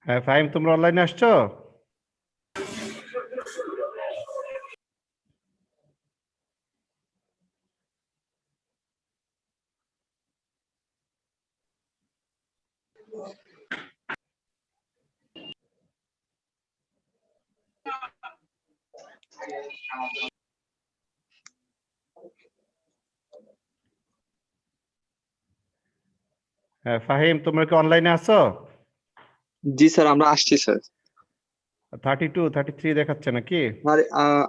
হ্যাঁ ফাহিম, তোমরা অনলাইনে আসছো? হ্যাঁ ফাহিম, তোমরা কি অনলাইনে আছো? জি স্যার, আমরা আসছি স্যার। 32 33 দেখাচ্ছে নাকি?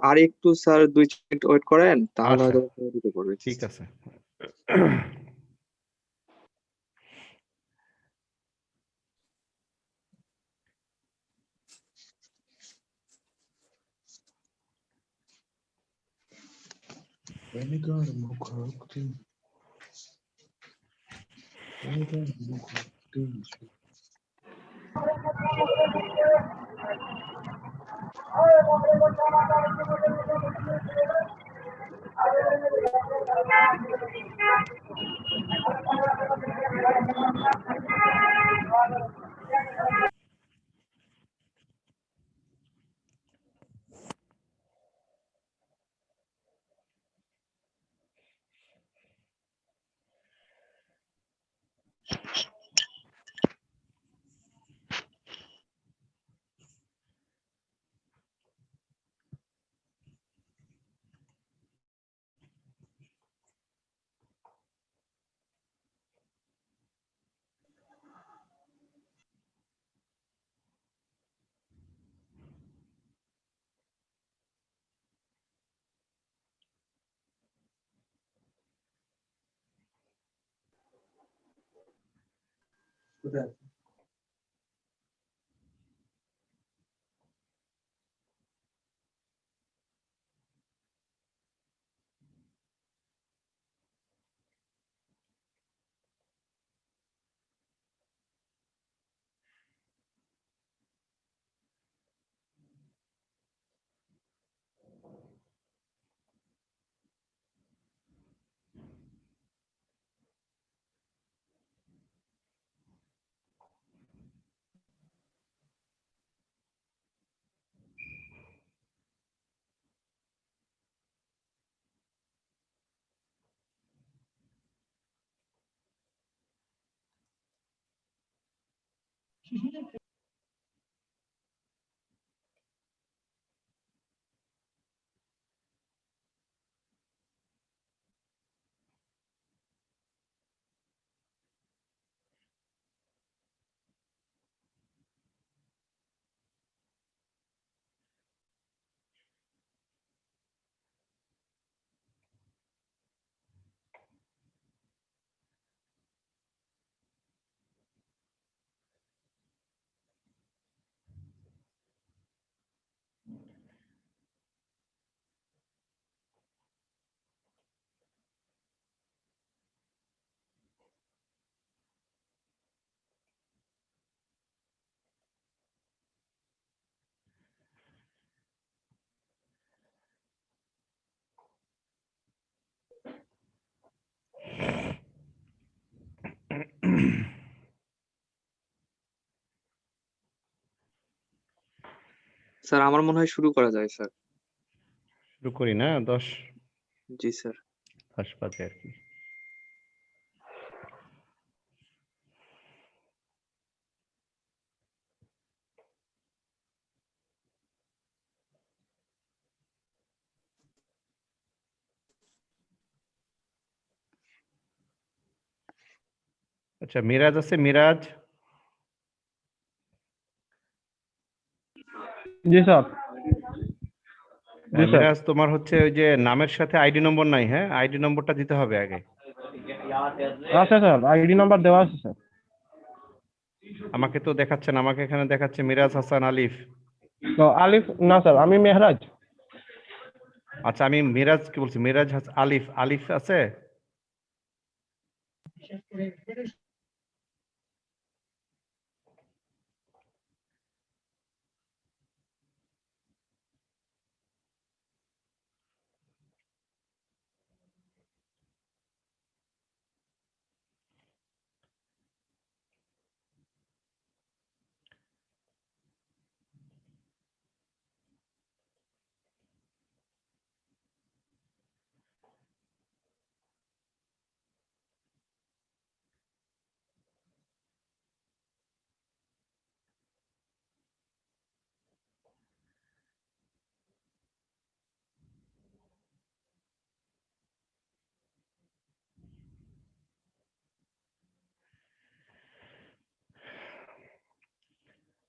আর একটু স্যার 2 মিনিট ওয়েট করেন, তাহলে আচ্ছা, হয়তো দিতে পারবে। ঠিক আছে। স্যার আমার মনে হয় শুরু করা যায় স্যার। শুরু করি না? 10 জি স্যার। 10 বাজে আর কি। আচ্ছা, মিরাজ আছে? মিরাজ? জি স্যার। জি স্যার। মিরাজ, তোমার হচ্ছে ওই যে নামের সাথে আইডি নম্বর নাই, হ্যাঁ? আইডি নম্বরটা দিতে হবে আগে। আচ্ছা স্যার, আইডি নাম্বার দেওয়া আছে স্যার। আমাকে তো দেখাচ্ছে না, আমাকে এখানে দেখাচ্ছে মিরাজ হাসান আলিফ। তো আলিফ না স্যার, আমি মেহরাজ। আচ্ছা, আমি মিরাজ কি বলছি, মিরাজ আলিফ। আলিফ আছে?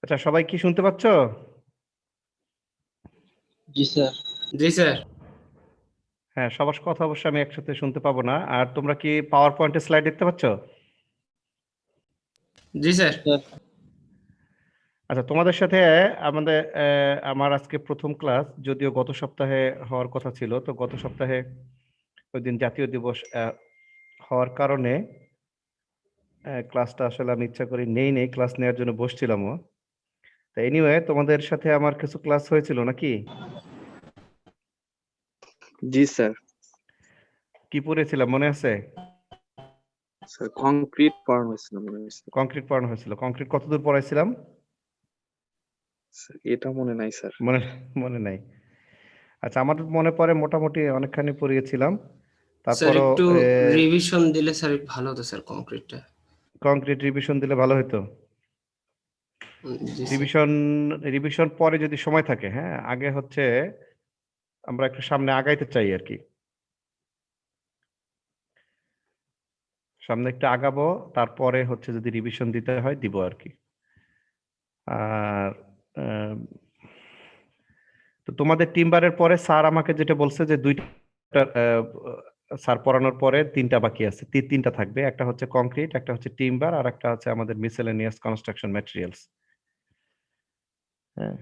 আচ্ছা, সবাই কি শুনতে পাচ্ছ? জি স্যার। জি স্যার। হ্যাঁ, সবার কথা অবশ্য আমি একসাথে শুনতে পাবো না। আর তোমরা কি পাওয়ার পয়েন্টের স্লাইড দেখতে পাচ্ছ? জি স্যার। আচ্ছা, তোমাদের সাথে আমার আজকে প্রথম ক্লাস, যদিও গত সপ্তাহে হওয়ার কথা ছিল। তো গত সপ্তাহে ওই দিন জাতীয় দিবস হওয়ার কারণে ক্লাসটা আসলে আমি ইচ্ছা করি নেই ক্লাস নেওয়ার জন্য বসছিলামও। তা এনিওয়ে, তোমাদের সাথে আমার কিছু ক্লাস হয়েছিল নাকি? জি স্যার। কি পড়েছিলাম মনে আছে? স্যার কংক্রিট পড়ানো হয়েছিল মনে হয়েছে। কংক্রিট পড়ানো হয়েছিল। কংক্রিট কতদূর পড়াইছিলাম? স্যার, এটা মনে নাই স্যার। মনে মনে নাই। আচ্ছা, আমার মনে পড়ে মোটামুটি অনেকখানি পড়িয়েছিলাম। স্যার তারপরও একটু রিভিশন দিলে স্যার ভালো হতো স্যার কংক্রিটটা। কংক্রিট রিভিশন দিলে ভালো হতো। জি স্যার। রিভিশন পরে যদি সময় থাকে, হ্যাঁ, আগে হচ্ছে আমরা একটু সামনে আগাইতে চাই আর কি। সামনে একটু আগাবো, তারপরে হচ্ছে যদি রিভিশন দিতে হয় দিব আর কি। আর আহ, তো তোমাদের টিম্বারের পরে স্যার আমাকে যেটা বলছে যে দুইটা স্যার পড়ানোর পরে তিনটা বাকি আছে, তিনটা থাকবে। একটা হচ্ছে কংক্রিট, একটা হচ্ছে টিম্বার, আর একটা হচ্ছে আমাদের মিসেলেনিয়াস কনস্ট্রাকশন ম্যাটেরিয়ালস। হ্যাঁ,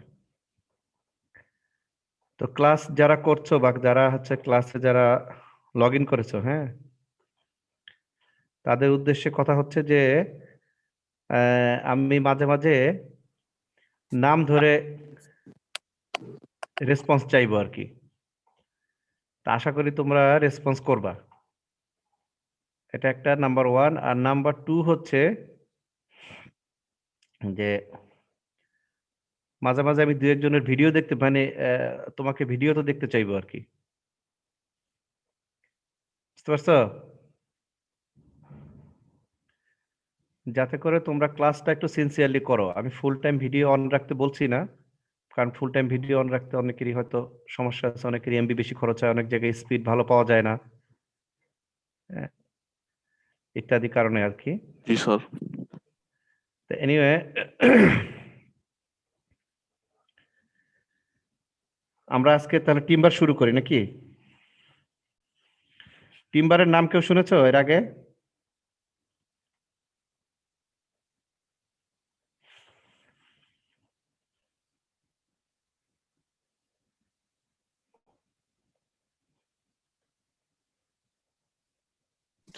তো ক্লাস যারা করছো বা যারা হচ্ছে ক্লাসে যারা লগ ইন করেছো, হ্যাঁ, তাদের উদ্দেশ্যে কথা হচ্ছে যে আমি মাঝে মাঝে নাম ধরে রেসপন্স চাইবো আর কি। তা আশা করি তোমরা রেসপন্স করবা। এটা একটা নাম্বার ওয়ান। আর নাম্বার টু হচ্ছে যে মাঝে মাঝে আমি দু একজনের ভিডিও দেখতে, মানে তোমাকে ভিডিও তো দেখতে চাইবো আর কি। বুঝতে পারছো? যাতে করে তোমরা ক্লাসটা একটু সিনসিয়ারলি করো। আমি ফুল টাইম ভিডিও অন রাখতে বলছি না, কারণ ফুল টাইম ভিডিও অন রাখতে অনেকেরই হয়তো সমস্যা আছে, অনেকেরই এমবি বেশি খরচ হয়, অনেক জায়গায় স্পিড ভালো পাওয়া যায় না, হ্যাঁ, ইত্যাদি কারণে আর কি। জি স্যার। তো এনিওয়ে, আমরা আজকে তাহলে টিম্বার শুরু করি নাকি? টিম্বারের নাম কেউ শুনেছো এর আগে?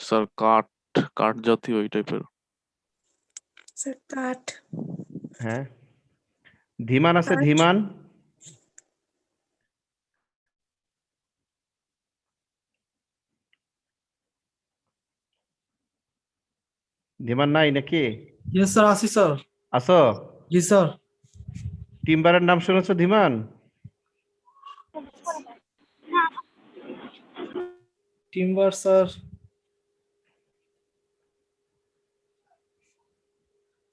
স্যার কাঠ, কাঠ জাতীয় ওই টাইপের। স্যার কাঠ। হ্যাঁ, ধীমান আছে, কাঠ। ধীমান। ধীমান নাই নাকি? ইয়েস স্যার, আছি স্যার। আছো? জি স্যার। টিম্বারের নাম শুনেছো, ধীমান? টিম্বার স্যার,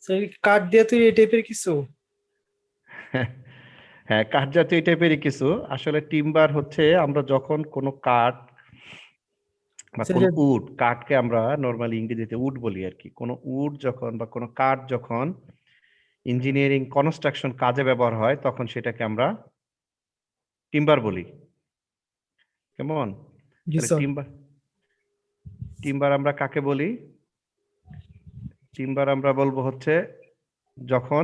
স্যার কাঠ দিয়ে তৈরি এই টাইপের কিছু। হ্যাঁ, কাঠ জাতীয় এই টাইপেরই কিছু। আসলে টিম্বার হচ্ছে আমরা যখন কোনো কাঠ বা স্যার, কোনো উড, কাঠকে আমরা নর্মালি ইংরেজিতে উড বলি আর কি। কোনো উড যখন বা কোনো কাঠ যখন ইঞ্জিনিয়ারিং কনস্ট্রাকশন কাজে ব্যবহার হয়, তখন সেটাকে আমরা টিম্বার বলি। কেমন? জি তাহলে স্যার। টিম্বার টিম্বার আমরা কাকে বলি? টিম্বার আমরা বলবো হচ্ছে যখন,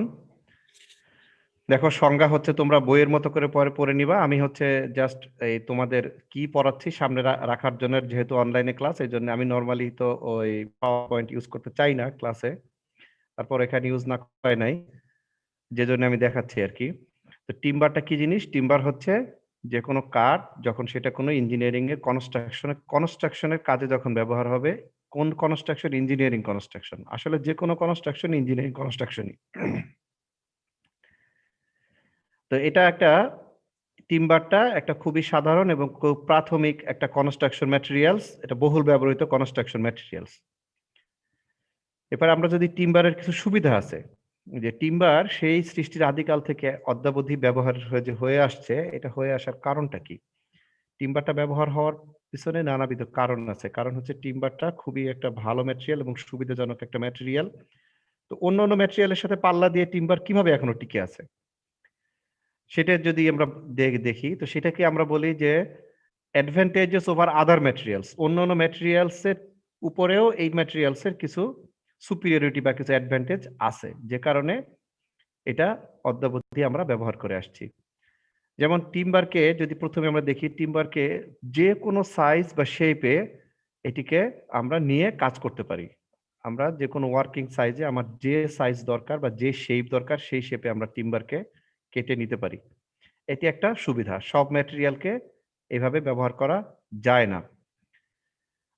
দেখো সংজ্ঞা হচ্ছে তোমরা বইয়ের মতো করে পরে পড়ে নিবা। আমি হচ্ছে জাস্ট এই তোমাদের কি পড়াচ্ছি সামনে রাখার জন্য, যেহেতু অনলাইনে ক্লাস, এই জন্য আমি নর্মালি তো ওই পাওয়ার পয়েন্ট ইউজ করতে চাই না ক্লাসে, তারপর এখানে ইউজ না করাই নাই, যে জন্য আমি দেখাচ্ছি আর কি। তো টিম্বারটা কি জিনিস? টিম্বার হচ্ছে যে কোনো কাঠ যখন সেটা কোনো ইঞ্জিনিয়ারিং এর কনস্ট্রাকশনের কাজে যখন ব্যবহার হবে। কোন কনস্ট্রাকশন? Engineering construction. আসলে যে কোনো কনস্ট্রাকশন ইঞ্জিনিয়ারিং কনস্ট্রাকশনই। তো এটা একটা, টিম্বারটা একটা খুবই সাধারণ এবং খুব প্রাথমিক একটা কনস্ট্রাকশন ম্যাটেরিয়ালস, এটা বহুল ব্যবহৃত কনস্ট্রাকশন ম্যাটেরিয়ালস। এবার আমরা যদি টিম্বারের কিছু সুবিধা আছে, যে টিম্বার সেই সৃষ্টির আদিকাল থেকে অদ্যাবধি ব্যবহার হয়ে আসছে, এটা হয়ে আসার কারণটা কি? টিম্বারটা ব্যবহার হওয়ার পিছনে নানাবিধ কারণ আছে। কারণ হচ্ছে টিম্বারটা খুবই একটা ভালো ম্যাটেরিয়াল এবং সুবিধাজনক একটা ম্যাটেরিয়াল। তো অন্য অন্য ম্যাটেরিয়ালের সাথে পাল্লা দিয়ে টিম্বার কিভাবে এখনো টিকে আছে সেটা যদি আমরা দেখি তো সেটাকে আমরা বলি যে অ্যাডভান্টেজেস ওভার আদার ম্যাটেরিয়ালস। অন্যান্য ম্যাটেরিয়ালস এর উপরেও এই ম্যাটেরিয়ালস এর কিছু সুপিরিয়রিটি বা কিছু অ্যাডভান্টেজ আছে, যে কারণে এটা অদ্যাবধি আমরা ব্যবহার করে আসছি। যেমন টিম্বারকে যদি প্রথমে আমরা দেখি, টিম্বারকে যে কোনো সাইজ বা শেপে এটিকে আমরা নিয়ে কাজ করতে পারি। আমরা যে কোনো ওয়ার্কিং সাইজে আমার যে সাইজ দরকার বা যে শেপ দরকার সেই শেপে আমরা টিম্বারকে কেটে নিতে পারি। এটি একটা সুবিধা, সব ম্যাটেরিয়ালকে এভাবে ব্যবহার করা যায় না।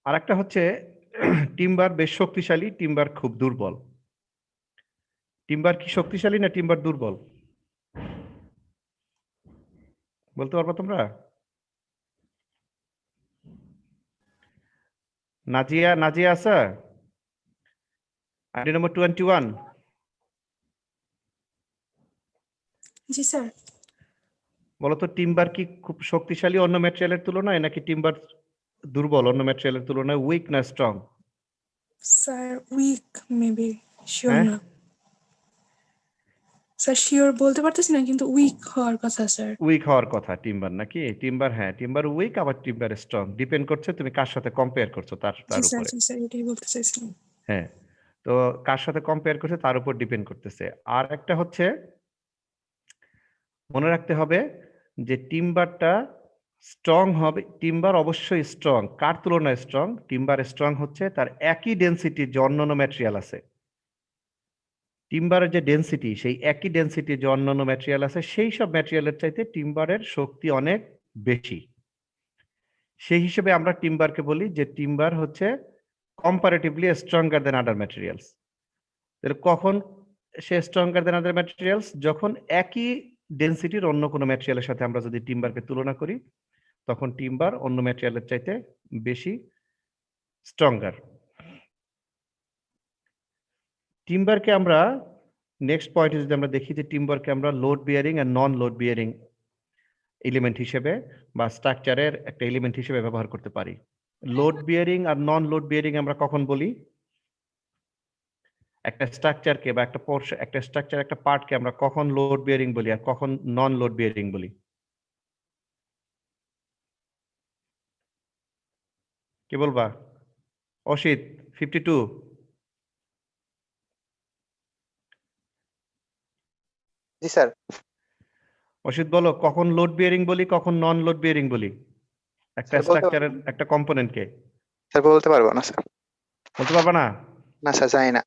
আর একটা হচ্ছে টিম্বার বেশ শক্তিশালী, টিম্বার খুব দুর্বল। টিম্বার কি শক্তিশালী না টিম্বার দুর্বল বলতে পারবো তোমরা? নাজিয়া, নাজিয়া আছে? আইডি নম্বর 21। জি স্যার। বলো তো টিম্বার কি খুব শক্তিশালী অন্য ম্যাটেরিয়ালের তুলনায়, নাকি টিম্বার দুর্বল অন্য ম্যাটেরিয়ালের তুলনায়, উইক না strong? Sir weak maybe, sure হ্যাঁ? না স্যার, শিওর বলতে পারতেছি না, কিন্তু উইক হওয়ার কথা স্যার। উইক হওয়ার কথা টিম্বার, নাকি? টিম্বার, হ্যাঁ টিম্বার উইক, আবার টিম্বার স্ট্রং, ডিপেন্ড করছে তুমি কার সাথে কম্পেয়ার করছো তার জি স্যার, উপরে। জি স্যার, এটাই বলতে চাইছিলাম। হ্যাঁ, তো কার সাথে কম্পেয়ার করছে তার উপর ডিপেন্ড করতেছে। আর একটা হচ্ছে মনে রাখতে হবে যে টিম্বারটা স্ট্রং হবে। টিম্বার অবশ্যই স্ট্রং। কার তুলনায় স্ট্রং? টিম্বার স্ট্রং হচ্ছে তার একই ডেনসিটি যে অন্যান্য ম্যাটেরিয়াল আছে। টিম্বারের যে ডেনসিটি, সেই একই ডেনসিটি যে অন্যান্য ম্যাটেরিয়াল আছে, সেই সব ম্যাটেরিয়ালের চাইতে টিম্বারের শক্তি অনেক বেশি। সেই হিসেবে আমরা টিম্বারকে বলি যে টিম্বার হচ্ছে কম্পারেটিভলি স্ট্রঙ্গার দেন আদার ম্যাটেরিয়ালস। তাহলে কখন সে স্ট্রঙ্গার দেন আদার ম্যাটেরিয়ালস? যখন একই ডেনসিটির অন্য কোনো ম্যাটেরিয়ালের সাথে আমরা যদি টিম্বারকে তুলনা করি, তখন টিম্বার অন্য ম্যাটেরিয়ালের চাইতে বেশি স্ট্রঙ্গার। টিম্বারকে আমরা নেক্সট পয়েন্টে যদি আমরা দেখি যে টিম্বারকে আমরা লোড বিয়ারিং আর নন লোড বিয়ারিং এলিমেন্ট হিসেবে বা স্ট্রাকচারের একটা এলিমেন্ট হিসেবে ব্যবহার করতে পারি। লোড বিয়ারিং আর নন লোড বিয়ারিং আমরা কখন বলি? একটা স্ট্রাকচারকে বা একটা পোর্শন, একটা স্ট্রাকচার, একটা পার্টকে আমরা কখন লোড বিয়ারিং বলি আর কখন নন লোড বিয়ারিং বলি? কি বলবা? অসিত 52। জি স্যার। অসিত বলো, কখন লোড বিয়ারিং বলি, কখন নন লোড বিয়ারিং বলি একটা স্যার বলতে স্ট্রাকচারের একটা কম্পোনেন্টকে? স্যার বলতে পারবো না স্যার। বলতে পারবা না? না স্যার, জানি না।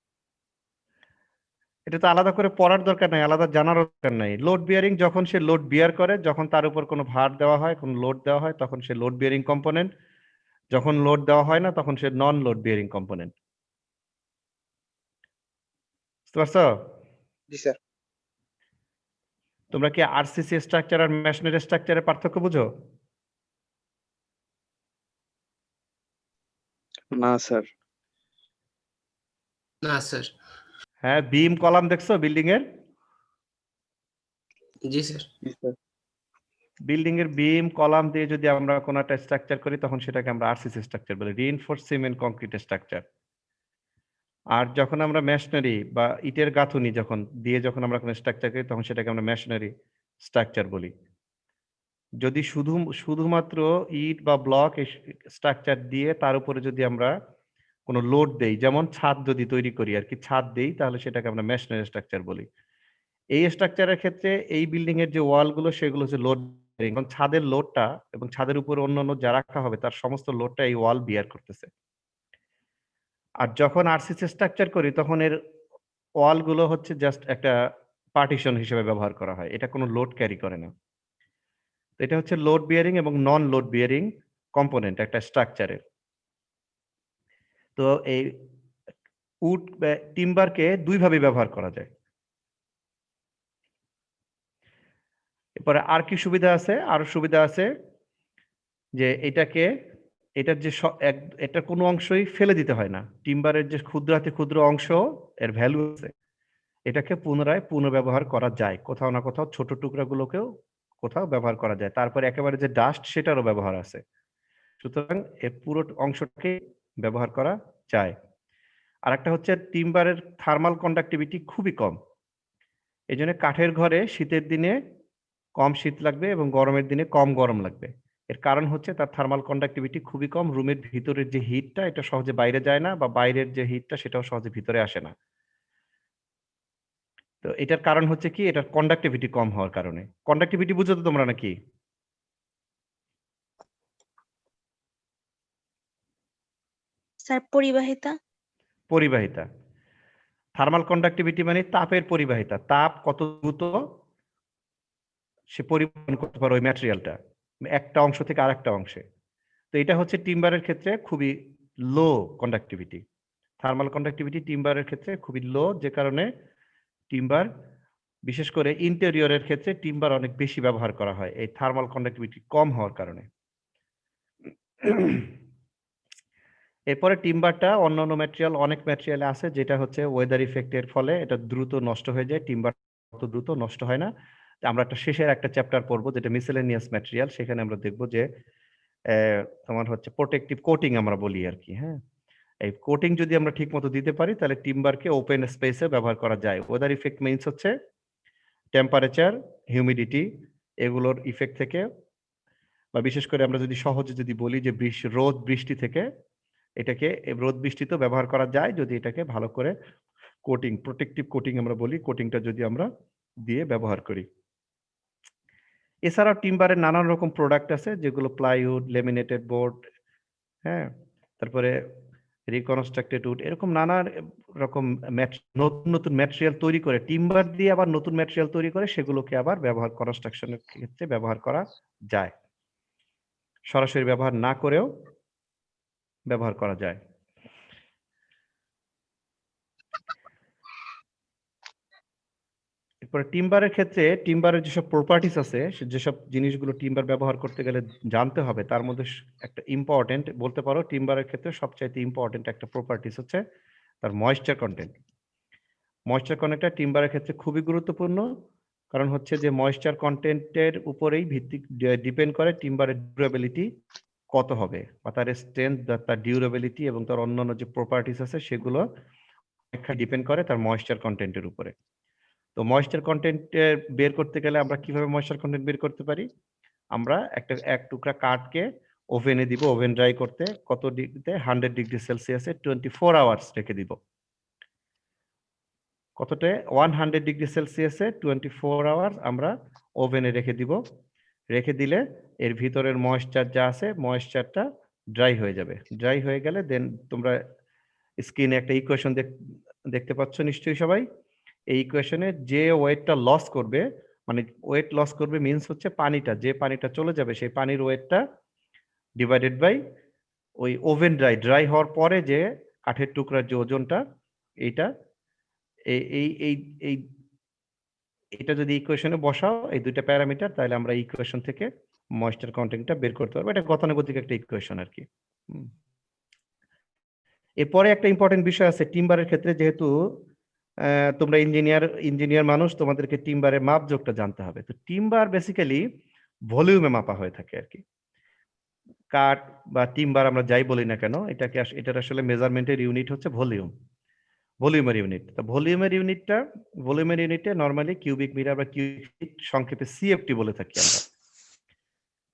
এটা তো আলাদা করে পড়ার দরকার নাই, আলাদা জানার দরকার নাই। লোড বিয়ারিং যখন সে লোড বিয়ার করে, যখন তার উপর কোনো ভার দেওয়া হয়, কোনো লোড দেওয়া হয়, তখন সে লোড বিয়ারিং কম্পোনেন্ট। যখন লোড দেওয়া হয় না, তখন সে নন লোড বিয়ারিং কম্পোনেন্ট। বুঝতে পারছো? জি স্যার। তোমরা কি আরসিসি স্ট্রাকচার আর মেশনারি স্ট্রাকচারের পার্থক্য বুঝো? না স্যার। না স্যার। হ্যাঁ, বিম কলাম দেখছো বিল্ডিং এর? জি স্যার। জি স্যার। বিল্ডিং এর বিম কলাম দিয়ে যদি আমরা কোনো একটা স্ট্রাকচার করি, তখন সেটাকে আমরা আরসিসি স্ট্রাকচার বলি, রিইনফোর্সড সিমেন্ট কংক্রিট স্ট্রাকচার। আর যখন আমরা মেশনারি বা ইটের গাঁথুনি যখন দিয়ে যখন আমরা কোনো স্ট্রাকচার করি, তখন সেটাকে আমরা মেশনারি স্ট্রাকচার বলি। যদি শুধুমাত্র ইট বা ব্লক স্ট্রাকচার দিয়ে তার উপরে যদি আমরা কোনো লোড দেই, যেমন ছাদ যদি তৈরি করি আর কি, ছাদ দেই, তাহলে সেটাকে আমরা মেশনারি স্ট্রাকচার বলি। এই স্ট্রাকচারের ক্ষেত্রে এই বিল্ডিং এর যে ওয়াল গুলো, সেগুলো হচ্ছে লোড বেয়ারিং, কারণ ছাদের লোডটা এবং ছাদের উপরে অন্যান্য যা রাখা হবে তার সমস্ত লোডটা এই ওয়াল বিয়ার করতেছে। আর যখন আরসিসি স্ট্রাকচার করি, তখন এর ওয়াল গুলো হচ্ছে জাস্ট একটা পার্টিশন হিসেবে ব্যবহার করা হয়, এটা কোনো লোড ক্যারি করে না। তো এটা হচ্ছে লোড বিয়ারিং এবং নন লোড বিয়ারিং কম্পোনেন্ট একটা স্ট্রাকচারের। তো এই উড টিম্বারকে দুই ভাবে ব্যবহার করা যায়। এরপরে আর কি সুবিধা আছে? আরো সুবিধা আছে যে এটার যে এটার কোনো অংশই ফেলে দিতে হয় না। টিম্বারের যে ক্ষুদ্রাতি ক্ষুদ্র অংশ, এর ভ্যালু আছে, এটাকে পুনরায় পুনর্ব্যবহার করা যায়। কোথাও না কোথাও ছোট টুকরাগুলোকেও কোথাও ব্যবহার করা যায়। তারপরে একেবারে যে ডাস্ট, সেটারও ব্যবহার আছে। সুতরাং এই পুরো অংশটাকে ব্যবহার করা যায়। আর একটা হচ্ছে টিম্বারের থার্মাল কন্ডাক্টিভিটি খুবই কম। এই জন্য কাঠের ঘরে শীতের দিনে কম শীত লাগবে এবং গরমের দিনে কম গরম লাগবে। এর কারণ হচ্ছে তার থার্মাল কন্ডাক্টিভিটি খুবই কম। রুমের ভিতরের যে হিটটা এটা সহজে বাইরে যায় না, বা বাইরের যে হিটটা সেটাও সহজে ভিতরে আসে না। তো এটার কারণ হচ্ছে কি, এটার কন্ডাক্টিভিটি কম হওয়ার কারণে। কন্ডাক্টিভিটি বুঝো তো তোমরা নাকি? স্যার পরিবাহিতা। পরিবাহিতা। থার্মাল কন্ডাক্টিভিটি মানে তাপের পরিবাহিতা। তাপ কত দ্রুত সে পরিবহন করতে পারে ওই ম্যাটেরিয়ালটা একটা অংশ থেকে আরেকটা অংশে। তো এটা হচ্ছে টিম্বারের ক্ষেত্রে খুবই লো কন্ডাক্টিভিটি। থার্মাল কন্ডাক্টিভিটি টিম্বারের ক্ষেত্রে খুবই লো, যে কারণে টিম্বার, বিশেষ করে ইন্টেরিয়রের ক্ষেত্রে টিম্বার অনেক বেশি ব্যবহার করা হয় এই থার্মাল কন্ডাক্টিভিটি কম হওয়ার কারণে। এরপরে টিম্বারটা অন্যান্য ম্যাটেরিয়াল, অনেক ম্যাটেরিয়ালে আছে যেটা হচ্ছে ওয়েদার ইফেক্টের ফলে এটা দ্রুত নষ্ট হয়ে যায়। টিম্বার অত দ্রুত নষ্ট হয় না। আমরা একটা শেষের একটা চ্যাপ্টার পড়বো যেটা মিসেলেনিয়াস ম্যাটেরিয়াল, সেখানে আমরা দেখবো যে তোমার হচ্ছে প্রোটেক্টিভ কোটিং আমরা বলি আর কি। হ্যাঁ, এই কোটিং যদি আমরা ঠিক মতো দিতে পারি তাহলে টিম্বারকে ওপেন স্পেসে ব্যবহার করা যায়। ওয়েদার ইফেক্ট মিনস হচ্ছে টেম্পারেচার, হিউমিডিটি, এগুলোর ইফেক্ট থেকে, বা বিশেষ করে আমরা যদি সহজে যদি বলি যে রোদ বৃষ্টি থেকে, এটাকে রোদ বৃষ্টিতেও ব্যবহার করা যায় যদি এটাকে ভালো করে কোটিং, প্রোটেক্টিভ কোটিং আমরা বলি, কোটিংটা যদি আমরা দিয়ে ব্যবহার করি। এছাড়াও টিম্বারের নানান রকম প্রোডাক্ট আছে যেগুলো প্লাইউড, লেমিনেটেড বোর্ড, হ্যাঁ, তারপরে রিকনস্ট্রাক্টেড উড, এরকম নানা রকম নতুন নতুন ম্যাটেরিয়াল তৈরি করে টিম্বার দিয়ে আবার নতুন ম্যাটেরিয়াল তৈরি করে সেগুলোকে আবার ব্যবহার, কনস্ট্রাকশনের ক্ষেত্রে ব্যবহার করা যায়। সরাসরি ব্যবহার না করেও ব্যবহার করা যায়। এরপরে টিম্বারের ক্ষেত্রে টিম্বারের যেসব প্রপার্টিস আছে, যেসব জিনিসগুলো টিম্বার ব্যবহার করতে গেলে জানতে হবে, তার মধ্যে একটা ইম্পর্টেন্ট বলতে পারো টিম্বারের ক্ষেত্রে সবচাইতে ইম্পর্টেন্ট একটা প্রপার্টিস হচ্ছে তার ময়েশ্চার কন্টেন্ট। ময়েশ্চার কন্টেন্টটা টিম্বারের ক্ষেত্রে খুবই গুরুত্বপূর্ণ, কারণ হচ্ছে যে ময়েশ্চার কন্টেন্টের উপরেই ভিত্তিক ডিপেন্ড করে টিম্বারের ডিউরেবিলিটি কত হবে, বা তার স্ট্রেংথ, তার ডিউরেবিলিটি এবং তার অন্যান্য যে প্রপার্টিস আছে সেগুলো ডিপেন্ড করে তার ময়েশ্চার কন্টেন্টের উপরে। তো ময়েশ্চার কন্টেন্ট বের করতে গেলে আমরা কিভাবে ময়েশ্চার কন্টেন্ট বের করতে পারি? আমরা এক টুকরা কাঠকে ওভেনে দিব, ওভেন ড্রাই করতে কত ডিগ্রিতে, 100 ডিগ্রি সেলসিয়াসে 24 আওয়ার্স রেখে দিব। কতটা? 100 ডিগ্রি সেলসিয়াসে 24 আওয়ার্স আমরা ওভেনে রেখে দিব। রেখে দিলে এর ভিতরের ময়েশ্চার যা আছে, ময়েশ্চারটা ড্রাই হয়ে যাবে। ড্রাই হয়ে গেলে দেন তোমরা স্ক্রিনে একটা ইকুয়েশন দেখতে পাচ্ছ নিশ্চয়ই সবাই। এই ইকুয়েশনে যে ওয়েটটা লস করবে, মানে ওয়েট লস করবে মিন্স হচ্ছে পানিটা, যে পানিটা চলে যাবে সেই পানির ওয়েটটা ডিভাইডেড বাই ওই ওভেন ড্রাই হওয়ার পরে যে কাঠের টুকরার যে ওজনটা, এইটা এটা যদি ইকুয়েশনে বসাও এই দুইটা প্যারামিটার, তাহলে আমরা ইকুয়েশন থেকে ময়েশ্চার কন্টেন্টটা বের করতে পারবো। এটা গতানুগতিক একটা ইকুয়েশন আর কি। এরপরে একটা ইম্পর্টেন্ট বিষয় আছে টিম্বারের ক্ষেত্রে, যেহেতু তোমরা ইঞ্জিনিয়ার মানুষ, তোমাদেরকে টিম্বারের মাপজোকটা জানতে হবে। তো টিম্বার বেসিক্যালি ভলিউমে মাপা হয়ে থাকে আর কি। কাঠ বা টিম্বার আমরা যাই বলি না কেন, এটার আসলে মেজারমেন্টের ইউনিট হচ্ছে ভলিউমের ইউনিট। তো ভলিউমের ইউনিটে নরমালি কিউবিক মিটার বা কিউবিক ফিট, সংক্ষেপে সিএফটি বলে থাকি আমরা।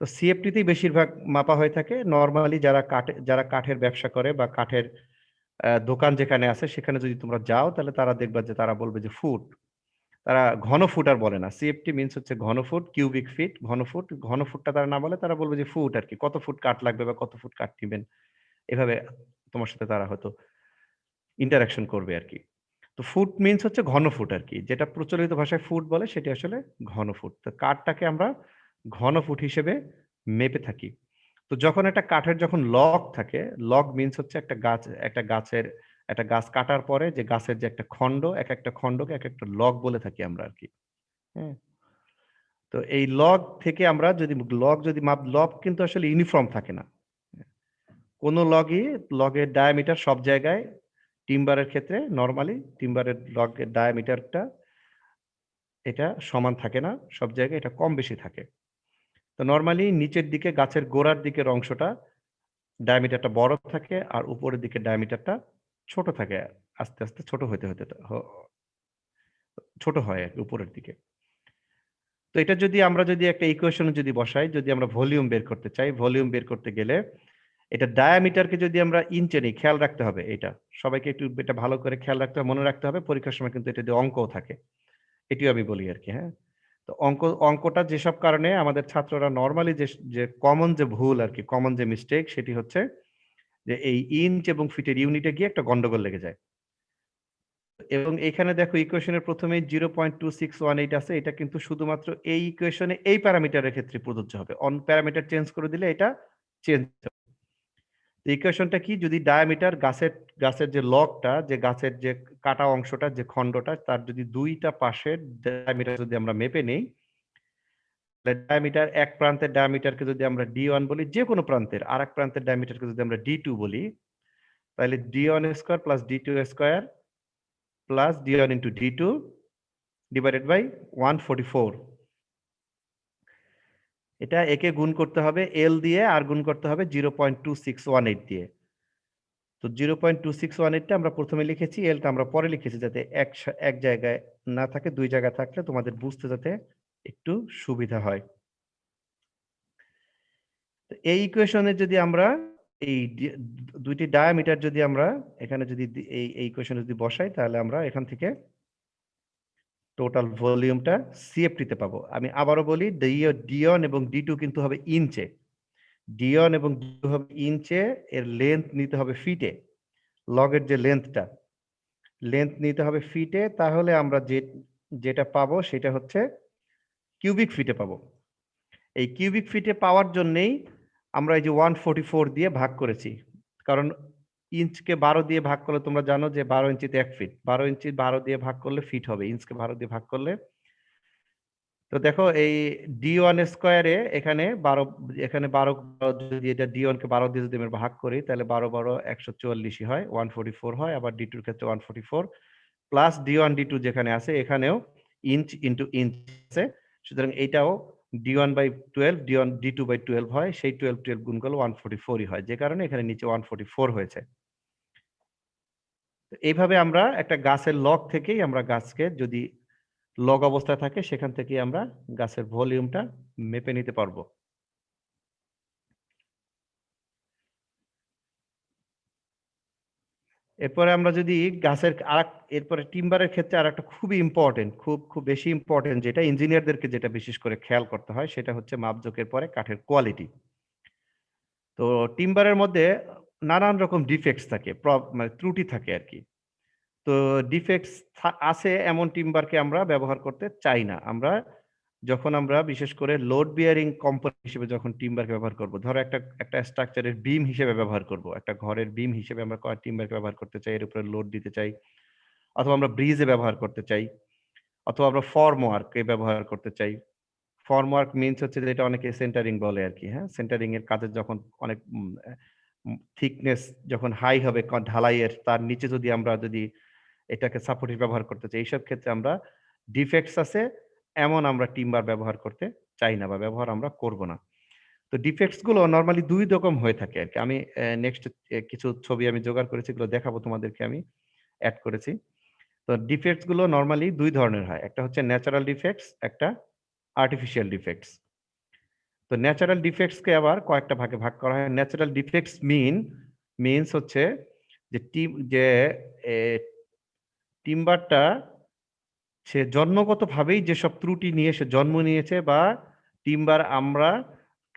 তো সিএফটিতেই বেশিরভাগ মাপা হয়ে থাকে। নরমালি যারা কাঠের ব্যবসা করে বা কাঠের দোকান যেখানে আছে সেখানে যদি তোমরা যাও তাহলে তারা দেখবা যে তারা বলবে যে ফুট, তারা ঘন ফুট আর বলে না। সিএফটি মিন্স হচ্ছে ঘন ফুট, কিউবিক ফিট, ঘন ফুটটা তারা না বলে, তারা বলবে যে ফুট আর কি, কত ফুট কাঠ লাগবে বা কত ফুট কাঠ নিবেন, এভাবে তোমার সাথে তারা হয়তো ইন্টারাকশন করবে আর কি। তো ফুট মিন্স হচ্ছে ঘন ফুট আর কি, যেটা প্রচলিত ভাষায় ফুট বলে সেটি আসলে ঘন ফুট। তো কাঠটাকে আমরা ঘন ফুট হিসেবে মেপে থাকি। তো যখন একটা কাঠের যখন লগ থাকে, লগ মিন্স হচ্ছে একটা গাছ কাটার পরে যে গাছের যে একটা খণ্ড, একটা খণ্ডকে একটা লগ বলে থাকি আমরা আর কি। হ্যাঁ, তো এই লগ থেকে আমরা যদি লগ কিন্তু আসলে ইউনিফর্ম থাকে না। কোনো লগের ডায়ামিটার সব জায়গায়, টিম্বারের ক্ষেত্রে নরমালি টিম্বারের লগের ডায়ামিটারটা এটা সমান থাকে না, সব জায়গায় এটা কম বেশি থাকে। তো নরমালি নিচের দিকে গাছের গোড়ার দিকের অংশটা ডায়ামিটারটা বড় থাকে আর উপরের দিকে ডায়ামিটারটা ছোট থাকে। আস্তে আস্তে ছোট হতে হতে ছোট হয় আর কি উপরের দিকে। তো এটা যদি আমরা যদি একটা ইকুয়েশন যদি বসাই, যদি আমরা ভলিউম বের করতে চাই, ভলিউম বের করতে গেলে এটা ডায়ামিটারকে যদি আমরা ইঞ্চে নিই, খেয়াল রাখতে হবে এটা। সবাইকে একটু এটা ভালো করে খেয়াল রাখতে হবে, মনে রাখতে হবে, পরীক্ষার সময় কিন্তু এটা দিয়ে অঙ্কও থাকে। এটিও আমি বলি আরকি, হ্যাঁ? তো অঙ্কটা যেসব কারণে আমাদের ছাত্ররা নরমালি যে কমন যে ভুল আরকি, কমন যে মিস্টেক সেটি হচ্ছে যে এই ইঞ্চ এবং ফিটের ইউনিটে গিয়ে একটা গন্ডগোল লেগে যায়। এবং এখানে দেখো ইকুয়েশনের প্রথমেই 0.2618 আছে। এটা কিন্তু শুধুমাত্র এই ইকুয়েশনে এই প্যারামিটারের ক্ষেত্রে প্রযোজ্য হবে। অন্য প্যারামিটার চেঞ্জ করে দিলে এটা চেঞ্জ হবে। ইকুয়েশনটা কি? যদি ডায়ামিটার গাছের যে লগটা, যে গাছের যে কাটা অংশটা, যে খণ্ডটা, তার যদি ২ টা পাশের ডায়ামিটার যদি আমরা মেপে নেই, তাহলে ডায়ামিটার এক প্রান্তের ডায়ামিটারকে যদি আমরা D1 বলি, যেকোনো প্রান্তের আরেক প্রান্তের ডায়ামিটারকে যদি আমরা D2 বলি, তাহলে D1 square plus D2 square plus D1 into D2 divided by 144। এটা একে গুণ করতে হবে L দিয়ে আর গুণ করতে হবে 0.2618 দিয়ে। তো 0.2618 টা আমরা প্রথমে লিখেছি, এলটা আমরা পরে লিখেছি যাতে এক জায়গায় না থাকে, ২ জায়গায় থাকলে তোমাদের বুঝতে যাতে একটু সুবিধা হয়। তো এই ইকুয়েশনে যদি আমরা এই দুইটি ডায়ামিটার যদি আমরা এখানে যদি এই ইকুয়েশনে যদি বসাই, তাহলে আমরা এখান থেকে টোটাল ভলিউমটা সিএফটিতে পাবো। আমি আবারও বলি, D1 এবং D2 কিন্তু হবে ইঞ্চে। D1 এবং D2 হবে ইঞ্চে, এর লেন্থ নিতে হবে ফিটে। লগের যে লেন্থ নিতে হবে ফিটে, তাহলে আমরা যেটা পাবো সেটা হচ্ছে কিউবিক ফিটে পাবো। এই কিউবিক ফিটে পাওয়ার জন্যই আমরা এই যে 144 দিয়ে ভাগ করেছি, কারণ ইঞ্চকে 12 দিয়ে ভাগ করলে তোমরা জানো যে 12 ইঞ্চিতে 1 ফিট, 12 ইঞ্চি 12 দিয়ে ভাগ করলে ফিট হবে, ইঞ্চকে 12 দিয়ে ভাগ করলে। তো দেখো এই D1 স্কয়ারে এখানে 12 যদি এটা D1 কে 12 দিয়ে যদি আমরা ভাগ করি, তাহলে 12 12 144 হয়, 144 হয়। আবার D2 এর ক্ষেত্রে 144 প্লাস D1 D2 যেখানে আছে এখানেও ইঞ্চ ইনটু ইঞ্চ আছে। সুতরাং এইটাও D1/12 D2/12 হয়, সেই 12 গুণ করলে 144 হয়, যে কারণে এখানে নিচে 144 হয়েছে। এইভাবে আমরা একটা গাছের লগ থেকেই আমরা গাছকে যদি লগ অবস্থায় থাকে সেখান থেকে আমরা গাছের ভলিউমটা মেপে নিতে পারবো। এরপরে আমরা যদি গাছের এরপরে টিম্বারের ক্ষেত্রে আর একটা খুবই ইম্পর্টেন্ট, খুব বেশি ইম্পর্টেন্ট, যেটা ইঞ্জিনিয়ারদেরকে যেটা বিশেষ করে খেয়াল করতে হয়, সেটা হচ্ছে মাপজোকের পরে কাঠের কোয়ালিটি। তো টিম্বারের মধ্যে নানান রকম ডিফেক্টস থাকে, মানে ত্রুটি থাকে আর কি। তো ডিফেক্টস আছে এমন টিম্বারকে আমরা ব্যবহার করতে চাই না। যখন আমরা বিশেষ করে লোড বিয়ারিং কম্পোনেন্ট হিসেবে যখন টিম্বারকে ব্যবহার করব, ধরো একটা স্ট্রাকচারের বিম হিসেবে ব্যবহার করব, একটা ঘরের বিম হিসেবে আমরা টিম্বারকে ব্যবহার করতে চাই, এর উপরে লোড দিতে চাই, অথবা আমরা ব্রিজে ব্যবহার করতে চাই, অথবা আমরা ফর্মওয়ার্কে ব্যবহার করতে চাই। ফর্মওয়ার্ক মিনস হচ্ছে যে এটা অনেকে সেন্টারিং বলে আর কি, হ্যাঁ? সেন্টারিং এর কাজে যখন অনেক থিকনেস যখন হাই হবে ঢালাইয়ের, তার নিচে যদি আমরা এটাকে সাপোর্টিভ ব্যবহার করতে চাই, এইসব ক্ষেত্রে আমরা ডিফেক্টস আছে এমন আমরা টিম্বার ব্যবহার করতে চাই না বা ব্যবহার আমরা করব না। তো ডিফেক্টস গুলো নরমালি ২ রকম হয়ে থাকে আর কি। আমি নেক্সট কিছু ছবি আমি জোগাড় করেছি, এগুলো দেখাবো তোমাদেরকে, আমি অ্যাড করেছি। তো ডিফেক্টস গুলো নরমালি ২ ধরনের হয়, একটা হচ্ছে ন্যাচারাল ডিফেক্টস, একটা আর্টিফিশিয়াল ডিফেক্টস। তো ন্যাচারাল ডিফেক্টস কে আবার কয়েকটা ভাগে ভাগ করা হয়। ন্যাচারাল ডিফেক্টস মিনস হচ্ছে যে টিম্বারটা সে জন্মগতভাবেই যেসব ত্রুটি নিয়ে সে জন্ম নিয়েছে, বা টিম্বার আমরা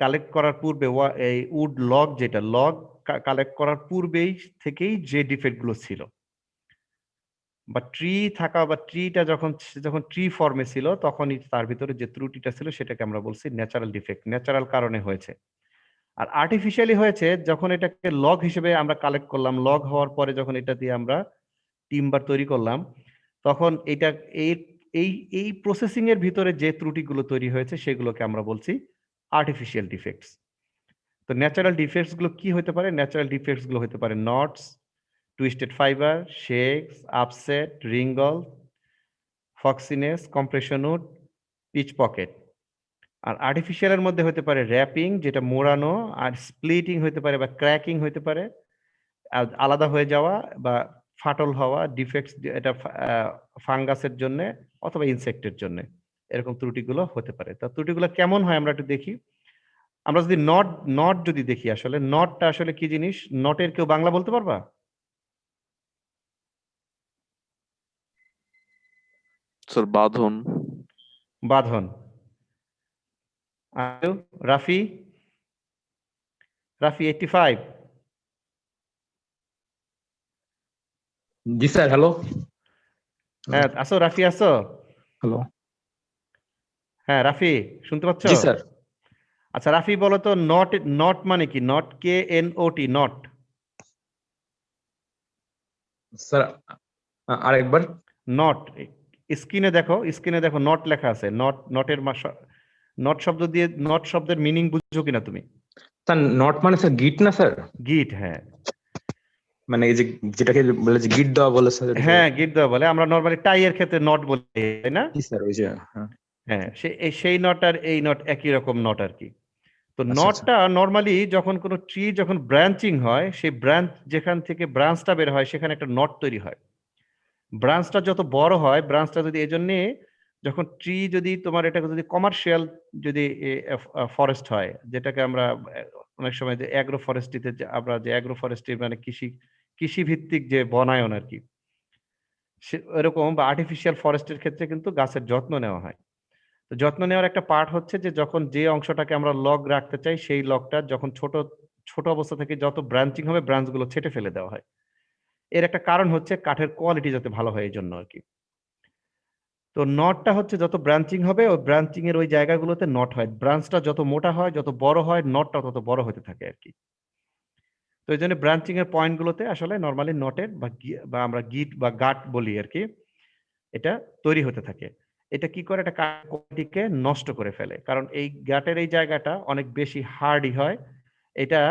কালেক্ট করার পূর্বে এই উড লগ যেটা কালেক্ট করার পূর্বেই থেকেই যে ডিফেক্ট গুলো ছিল, বা ট্রি থাকা বা ট্রিটা যখন ট্রি ফর্মে ছিল তখনই তার ভিতরে যে ত্রুটিটা ছিল সেটাকে আমরা বলছি ন্যাচারাল ডিফেক্ট, ন্যাচারাল কারণে হয়েছে। আর আর্টিফিশিয়ালি হয়েছে যখন এটাকে লগ হিসেবে আমরা কালেক্ট করলাম, লগ হওয়ার পরে যখন এটা দিয়ে আমরা টিম্বার তৈরি করলাম, তখন এটা এই প্রসেসিং এর ভিতরে যে ত্রুটিগুলো তৈরি হয়েছে সেগুলোকে আমরা বলছি আর্টিফিশিয়াল ডিফেক্টস। তো ন্যাচারাল ডিফেক্টস গুলো কি হতে পারে? ন্যাচারাল ডিফেক্টস গুলো হতে পারে knots, twisted fibre, shakes, upset, wrinkle, foxiness, compression wood, pitch pocket. আর আর্টিফিশিয়ালের মধ্যে হতে পারে র্যাপিং, যেটা মোড়ানো, আর স্প্লিটিং হতে পারে বা ক্র্যাকিং হতে পারে, আলাদা হয়ে যাওয়া, বা ফাটল হওয়া, ডিফেক্টস, এটা ফাঙ্গাসের জন্য অথবা ইনসেক্টের জন্য এরকম ত্রুটিগুলো হতে পারে। তা ত্রুটিগুলো কেমন হয় আমরা একটু দেখি। আমরা যদি নট নট যদি দেখি, আসলে নটটা আসলে কি জিনিস, নটের কেউ বাংলা বলতে পারবা? স্যার বাঁধন। বাঁধন। আর রাফি, রাফি 85। জি স্যার, হ্যালো। হ্যাঁ আসো রাফি, আসো। হ্যালো। হ্যাঁ রাফি, শুনতে পাচ্ছ? জি স্যার। আচ্ছা রাফি বলো তো, নট নট মানে কি? Not, KNOT, not. স্যার আরেকবার। নট, স্ক্রিনে দেখো, স্ক্রিনে দেখো নট লেখা আছে। নট, নটের নট শব্দ দিয়ে, নট শব্দের মিনিং বুঝছো কিনা তুমি? স্যার নট মানে স্যার গিট না স্যার? গিট, হ্যাঁ। মানে এই যে যেটাকে বলে যে গিট দেওয়া বলে স্যার। হ্যাঁ গিট দেওয়া বলে, আমরা নরমালি টাই এর ক্ষেত্রে নট বলি, তাই না? জি স্যার, ওই যে হ্যাঁ। হ্যাঁ, সেই নট আর এই নট একই রকম নট আর কি। তো আচ্ছা, নটটা নরমালি যখন কোনো ট্রি যখন ব্রাঞ্চিং হয়, সেই ব্রাঞ্চ যেখান থেকে ব্রাঞ্চটা বের হয় সেখানে একটা নট তৈরি হয়। ব্রাঞ্চটা যত বড় হয়, ব্রাঞ্চটা যদি এই জন্যে, যখন ট্রি যদি তোমার এটা যদি কমার্শিয়াল যদি ফরেস্ট হয়, যেটাকে আমরা অনেক সময় যে অ্যাগ্রো ফরেস্ট্রিতে, আমরা যে অ্যাগ্রো ফরেস্ট্রি মানে কৃষি ভিত্তিক যে বনায়ন আর কি, সে এরকম বা আর্টিফিশিয়াল ফরেস্টের ক্ষেত্রে কিন্তু গাছের যত্ন নেওয়া হয়। তো যত্ন নেওয়ার একটা পার্ট হচ্ছে যে যখন যে অংশটাকে আমরা লগ রাখতে চাই, সেই লগটা যখন ছোট ছোট অবস্থা থেকে যত ব্রাঞ্চিং হবে, ব্রাঞ্চগুলো ছেটে ফেলে দেওয়া হয়। এর একটা কারণ হচ্ছে কাঠের কোয়ালিটি যাতে ভালো হয় এই জন্য আর কি। তো নটটা হচ্ছে যত ব্রাঞ্চিং হবে, ওই ব্রাঞ্চিং এর ওই জায়গাগুলোতে নট হয়। ব্রাঞ্চটা যত মোটা হয়, যত বড় হয়, নটটা তত বড় হতে থাকে আর কি। তো এই জন্য ব্রাঞ্চিং এর পয়েন্ট গুলোতে আসলে নরমালি নটের বা আমরা গিট বা গাট বলি আর কি, এটা তৈরি হতে থাকে। এটা কি করে, এটা কাঠের কোয়ালিটিকে নষ্ট করে ফেলে, কারণ এই গাটের এই জায়গাটা অনেক বেশি হার্ডই হয়। এটা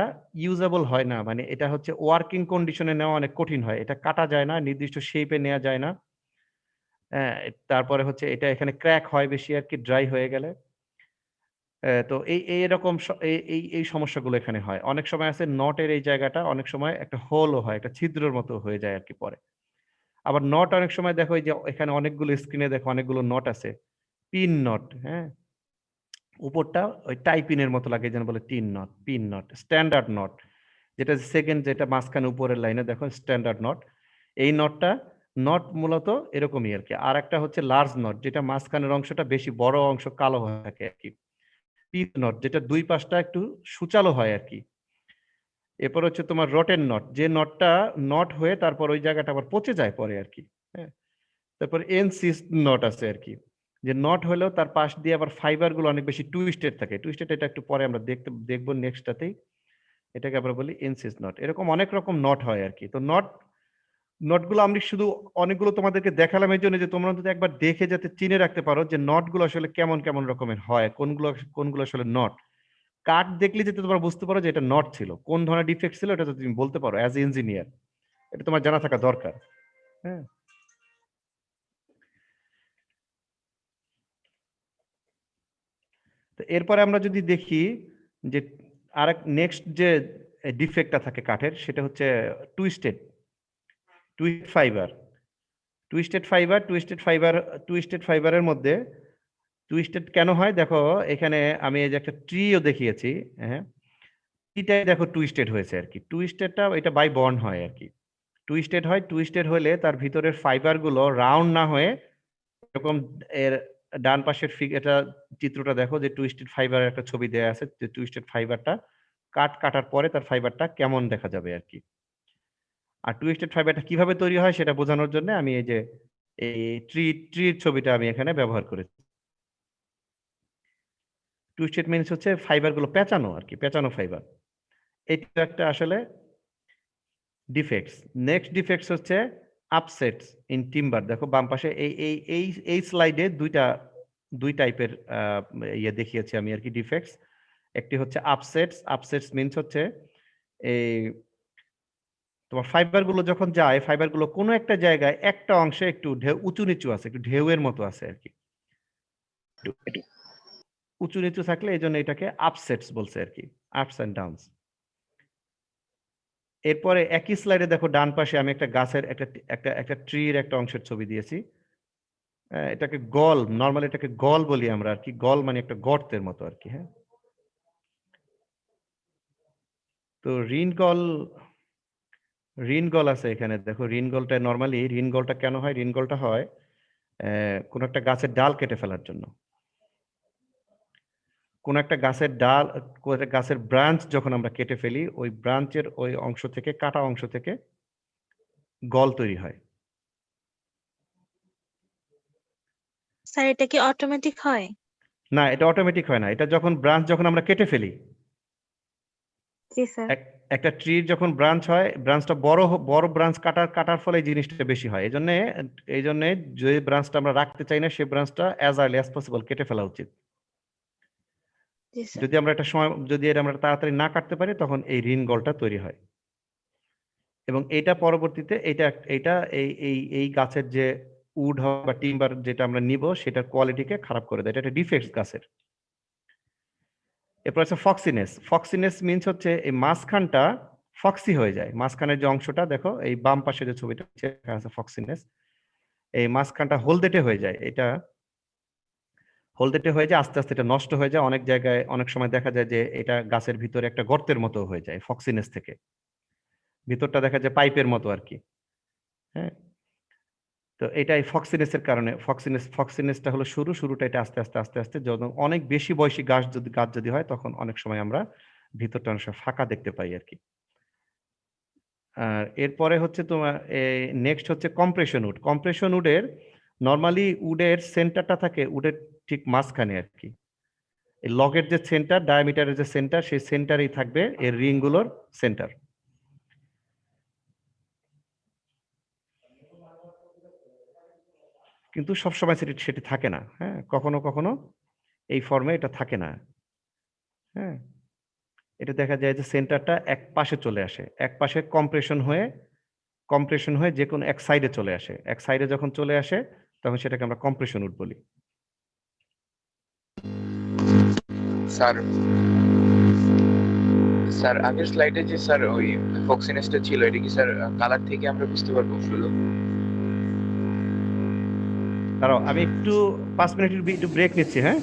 ইউজেবল হয় না, মানে এটা হচ্ছে ওয়ার্কিং কন্ডিশনে নেওয়া অনেক কঠিন হয়। এটা কাটা যায় না, নির্দিষ্ট শেপে নেওয়া যায় না। হ্যাঁ, তারপরে হচ্ছে এটা এখানে ক্র্যাক হয় বেশি আর কি, ড্রাই হয়ে গেলে। তো এরকম এই সমস্যাগুলো এখানে হয়। অনেক সময় আছে নটের এই জায়গাটা অনেক সময় একটা হোলও হয়, একটা ছিদ্রের মতো হয়ে যায় আর কি পরে। আবার নট অনেক সময় দেখো এই যে এখানে অনেকগুলো স্ক্রিনে দেখো অনেকগুলো নট আছে। পিন নট, হ্যাঁ? উপরটা ওই টাই পিনের মতো লাগে, যেন বলে tin not, pin not, standard not. যেটা সেকেন্ড, যেটা মাঝখানে উপরের লাইনে দেখো স্ট্যান্ডার্ড নট। এই নটটা নট মূলত এরকমই আর কি। আর একটা হচ্ছে লার্জ নট, যেটা মাঝখানের অংশটা বেশি বড় অংশ কালো হয়ে থাকে আর কি। পিস নট, যেটা দুই পাশটা একটু সূচালো হয় আর কি। এরপর হচ্ছে তোমার রটেন নট, যে নটটা নট হয়ে তারপর ওই জায়গাটা আবার পচে যায় পরে আর কি। হ্যাঁ, তারপর এনসিস নট আছে আর কি, যে নট হলেও তার পাশ দিয়ে আবার ফাইবার গুলো অনেক বেশি টুইস্টেড থাকে। টুইস্টেড এটা একটু পরে আমরা দেখবো নেক্সটটাতেই। এটাকে আমরা বলি এনসিস নট। এরকম অনেক রকম নট হয় আর কি। তো নটগুলো আমি শুধু অনেকগুলো তোমাদেরকে দেখালাম এই জন্য যে তোমরা যদি একবার দেখে যাতে চিনে রাখতে পারো যে নটগুলো আসলে কেমন কেমন রকমের হয়, কোনগুলো কোনগুলো আসলে নট। কাট দেখলে যাতে তোমরা বুঝতে পারো যে এটা নট ছিল, কোন ধরনের ডিফেক্ট ছিল এটা যদি তুমি বলতে পারো অ্যাজ এ ইঞ্জিনিয়ার, এটা তোমার জানা থাকা দরকার। হ্যাঁ, তো এরপরে আমরা যদি দেখি যে আরেক নেক্সট যে ডিফেক্টটা থাকে কাঠের, সেটা হচ্ছে টুইস্টেড ফাইবার। টুইস্টেড ফাইবারের মধ্যে টুইস্টেড কেন হয় দেখো, এখানে আমি এই যে একটা ট্রিও দেখিয়েছি। হ্যাঁ, ট্রিটাই দেখো টুইস্টেড হয়েছে আর কি। টুইস্টেডটা এটা বাই বন্ড হয় আর কি। টুইস্টেড হয়, টুইস্টেড হলে তার ভিতরের ফাইবার গুলো রাউন্ড না হয়ে এরকম, এর ডান পাশের এটা চিত্রটা দেখো, যে টুইস্টেড ফাইবারের একটা ছবি দেয়া আছে, যে টুইস্টেড ফাইবারটা কাটার পরে তার ফাইবারটা কেমন দেখা যাবে আর কি। আর টুইস্টেড ফাইবারটা কিভাবে তৈরি হয় সেটা বোঝানোর জন্য আমি এই যে এই ট্রির ছবিটা আমি এখানে ব্যবহার করেছি। টুইস্টেড মিনস হচ্ছে ফাইবার গুলো পেঁচানো আর কি, পেঁচানো ফাইবার। এটা একটা আসলে ডিফেক্টস। নেক্সট ডিফেক্টস হচ্ছে আপসেটস ইন টিম্বার। দেখো বাম পাশে এই স্লাইডে দুই টাইপের ইয়ে দেখিয়েছি আমি আর কি, ডিফেক্টস। একটি হচ্ছে আপসেটস মিনস হচ্ছে এই তোমার ফাইবার গুলো যখন যায়, ফাইবার গুলো কোনো একটা জায়গায় একটা অংশে একটু ঢেউ উঁচু নিচু আছে, একটু ঢেউয়ের মতো আছে আর কি। উঁচু নিচু থাকলে এই জন্য এটাকে আপসেটস বলছে আর কি, আপস এন্ড ডাউনস। এরপরে একই স্লাইডে দেখো ডান পাশে আমি একটা গাছের একটা ট্রির একটা অংশের ছবি দিয়েছি। এটাকে গল, নর্মালি এটাকে গল বলি আমরা আর কি। গল মানে একটা গর্তের মতো আর কি। হ্যাঁ, তো রিনগল আছে এখানে। দেখো রিনগলটা নর্মালি, রিনগলটা কেন হয়? রিনগলটা হয় কোন একটা গাছের ডাল কেটে ফেলার জন্য। কোন একটা গাছের ডাল, কোন একটা গাছের ব্রাঞ্চ যখন আমরা কেটে ফেলি, ওই ব্রাঞ্চের ওই অংশ থেকে, কাটা অংশ থেকে গল তৈরি হয়। স্যার এটা কি অটোমেটিক হয়? না, এটা অটোমেটিক হয় না। এটা যখন আমরা কেটে ফেলি, জি স্যার। একটা ট্রির যখন ব্রাঞ্চ হয়, ব্রাঞ্চটা বড় ব্রাঞ্চ কাটার ফলে এই জিনিসটা বেশি হয়। এই জন্য যে ব্রাঞ্চটা আমরা রাখতে চাই না, সেই ব্রাঞ্চটা অ্যাজ আর্লি অ্যাজ পসিবল কেটে ফেলা উচিত। জি স্যার। যদি এটা আমরা তাড়াতাড়ি না কাটতে পারি, তখন এই রিনগলটা তৈরি হয়। এবং এটা পরবর্তীতে এই গাছের যে উড বা টিম্বার যেটা আমরা নিব, সেটার কোয়ালিটিকে খারাপ করে দেয়। এটা একটা ডিফেক্টস গাছের। এরপর আছে ফক্সিনেস। ফক্সিনেস মিন্স হচ্ছে এই মাঝখানটা ফক্সি হয়ে যায়। মাঝখানের যে অংশটা দেখো, এই বাম পাশে যে ছবিটা আছে ফক্সিনেস, এই মাঝখানটা হলদেটে হয়ে যায়। এটা হলদেটে হয়ে যায়, আস্তে আস্তে এটা নষ্ট হয়ে যায়। অনেক জায়গায় অনেক সময় দেখা যায় যে এটা গাছের ভিতরে একটা গর্তের মতো হয়ে যায় ফক্সিনেস থেকে। ভিতরটা দেখা যায় পাইপের মতো আর কি। হ্যাঁ, তো এটাই ফক্সিনেসের কারণে। ফক্সিনেসটা হলো শুরুটা। এটা আস্তে আস্তে আস্তে আস্তে যখন অনেক বেশি বয়সী গাছ যদি হয়, তখন অনেক সময় আমরা ভিতরটা অনেক সময় ফাঁকা দেখতে পাই আর কি। আর এরপরে হচ্ছে তোমার নেক্সট হচ্ছে কম্প্রেশন উড। কম্প্রেশন উডের নর্মালি উডের সেন্টারটা থাকে উডের ঠিক মাঝখানে আর কি। এই লগের যে সেন্টার, ডায়ামিটারের যে সেন্টার, সেই সেন্টারেই থাকবে এর রিংগুলোর সেন্টার। কিন্তু সবসময় সেটি থাকে না। হ্যাঁ, কখনো কখনো এই ফর্মে এটা থাকে না। হ্যাঁ, এটা দেখা যায় যে সেন্টারটা এক পাশে চলে আসে, এক পাশে কম্প্রেশন হয়ে যে কোনো এক সাইডে চলে আসে। এক সাইডে যখন চলে আসে, তখন সেটাকে আমরা কম্প্রেশন উড বলি। স্যার স্যার আগের স্লাইডে যে স্যার ওই ফক্সিনেসটা ছিল, এটা কি স্যার কালার থেকে আমরা বুঝতে পারবো শুধু? দাঁড়াও, আমি একটু 5 মিনিটের একটু ব্রেক নিচ্ছি। হ্যাঁ,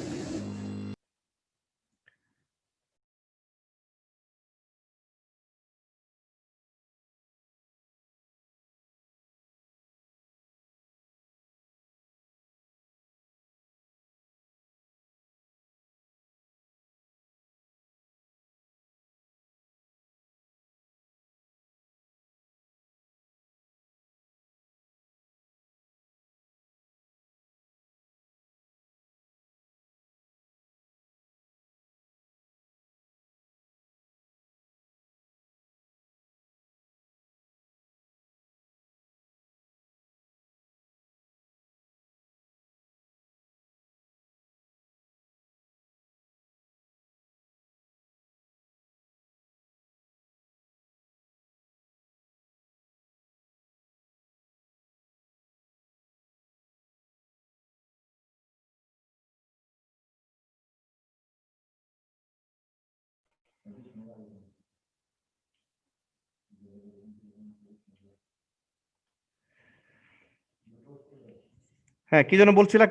হ্যাঁ, কি যেন বলছিলা?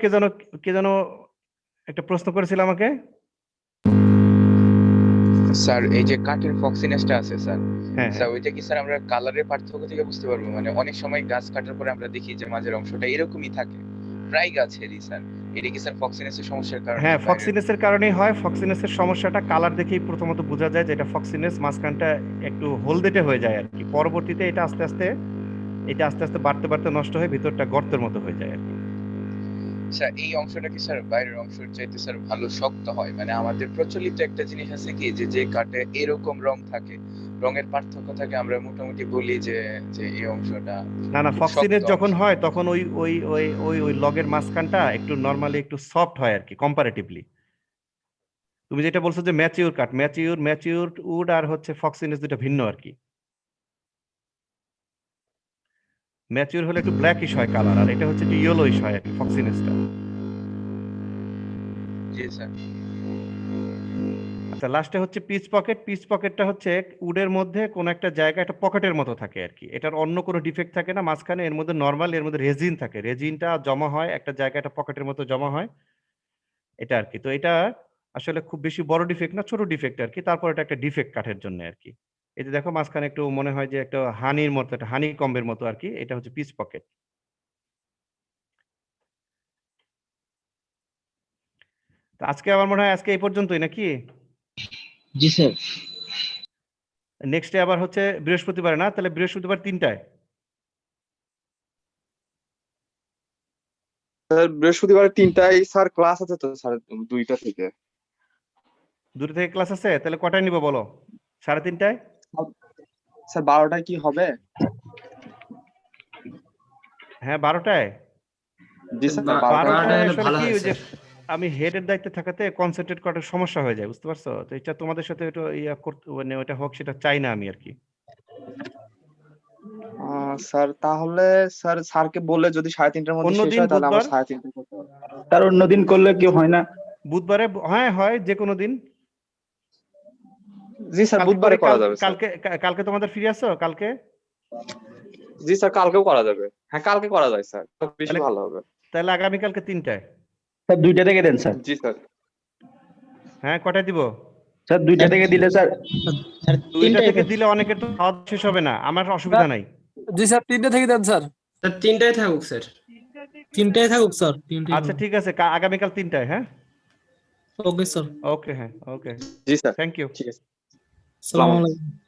কে যেন একটা প্রশ্ন করেছিল আমাকে। স্যার এই যে কাঠের ফক্সিনেসটা আছে স্যার, হ্যাঁ, স্যার ওইটা কি স্যার আমরা কালারের পার্থক্য থেকে বুঝতে পারবো? মানে অনেক সময় গাছ কাটার পরে আমরা দেখি যে মাঝের অংশটা এরকমই থাকে প্রায় গাছেরই স্যার। এটা কি স্যার ফক্সিনেসের সমস্যার কারণে? হ্যাঁ, ফক্সিনেসের কারণেই হয়। ফক্সিনেসের সমস্যাটা কালার দেখেই প্রথমত বোঝা যায় যে এটা ফক্সিনেস। মাঝখানটা একটু হলদেটে হয়ে যায় আর কি। পরবর্তীতে এটা আস্তে আস্তে বাড়তে বাড়তে নষ্ট হয়ে ভিতরটা গর্তের মতো হয়ে যায় আর কি। স্যার এই অংশটা কি স্যার বাইরের অংশের চাইতে স্যার ভালো শক্ত হয়? মানে আমাদের প্রচলিত একটা জিনিস আছে কি, যে কাঠে এরকম রং থাকে, রঙের পার্থক্য থাকে, আমরা মোটামুটি বলি যে যে এই অংশটা না, খুব ফক্সিনেস শক্ত যখন অংশ। হয়, তখন ওই লগের মাঝখানটা একটু নরমালি একটু সফট হয় আর কি কম্পারেটিভলি। তুমি যেটা বলছো যে ম্যাচিউর কাঠ, ম্যাচিউর উড আর হচ্ছে ফক্সিনেস দুটো ভিন্ন আর কি। ম্যাচিউর হলে একটু ব্ল্যাকিশ হয় কালার, আর এটা হচ্ছে একটু ইয়েলোইশ হয় আর কি ফক্সিনেসটা। জি স্যার। আচ্ছা লাস্টে হচ্ছে পিচ পকেট। পিচ পকেটটা হচ্ছে উডের মধ্যে কোনো একটা জায়গা একটা পকেটের মতো থাকে আর কি, এটার অন্য কোনো ডিফেক্ট থাকে না মাঝখানে, এর মধ্যে নর্মাল, এর মধ্যে রেজিন থাকে, রেজিনটা জমা হয় একটা জায়গায়, একটা পকেটের মতো জমা হয়, এটা আর কি। তো এটা আসলে খুব বেশি বড় ডিফেক্ট না, ছোট ডিফেক্ট আর কি, তারপর এটা একটা ডিফেক্ট কাঠের জন্য আর কি। এই যে দেখো মাঝখানে একটু মনে হয় যে একটা হানির মতো, একটা হানি কম্বের মতো আর কি, এটা হচ্ছে পিচ পকেট। তো আজকে আমার মনে হয় আজকে এই পর্যন্তই নাকি? জি স্যার। নেক্সট ডে আবার হচ্ছে বৃহস্পতিবার, না তাহলে বৃহস্পতিবার 3টায়। স্যার বৃহস্পতিবার 3টায় স্যার ক্লাস আছে তো স্যার 2টা থেকে। 2টা থেকে ক্লাস আছে, তাহলে কটায় নিব বলো? 3:30টায়? স্যার 12টায় কি হবে? হ্যাঁ 12টায়। জি স্যার 12টায় 12টায়। হলে আসলে ভালো কি হয় ওই যে স্যার। আমি হেডের দায়িত্বে থাকাতে কনসেন্ট্রেট করার সমস্যা হয়ে যায়, বুঝতে পারছো? তো এটা তোমাদের সাথে একটু ইয়া করতে মানে ওটা হোক, সেটা চাই না আমি আর কি। স্যার তাহলে স্যারকে বলে যদি 3:30টার মধ্যে শেষ অন্যদিন হয় তাহলে আমরা বুধবার? 3:30টায় করতে পারবো। স্যার অন্যদিন করলে কি হয় না? বুধবারে হ্যাঁ হয়, যে কোনো দিন। জি স্যার কালকে বুধবারে করে, করা যাবে স্যার। কালকে তোমাদের ফ্রি আছো কালকে? জি স্যার কালকেও করা যাবে। হ্যাঁ কালকে করা যায় স্যার, বেশি তাহলে- ভালো হবে। তাহলে আগামীকালকে 3টায়। স্যার 2টা থেকে দেন স্যার। জি স্যার। হ্যাঁ কটায় দিব? স্যার 2টা থেকে দিলে স্যার। 2টা থেকে দিলে অনেকের তো খাওয়া শেষ হবে না, আমার অসুবিধা নাই। জি স্যার 3টা থেকে দেন স্যার। স্যার 3টায় থাকুক স্যার। 3টায় থাকুক স্যার। 3টায়। আচ্ছা ঠিক আছে, আগামীকাল 3টায়। হ্যাঁ ওকে স্যার। ওকে, হ্যাঁ ওকে, জি স্যার থ্যাংক ইউ। ঠিক আছে। আসসালামু আলাইকুম।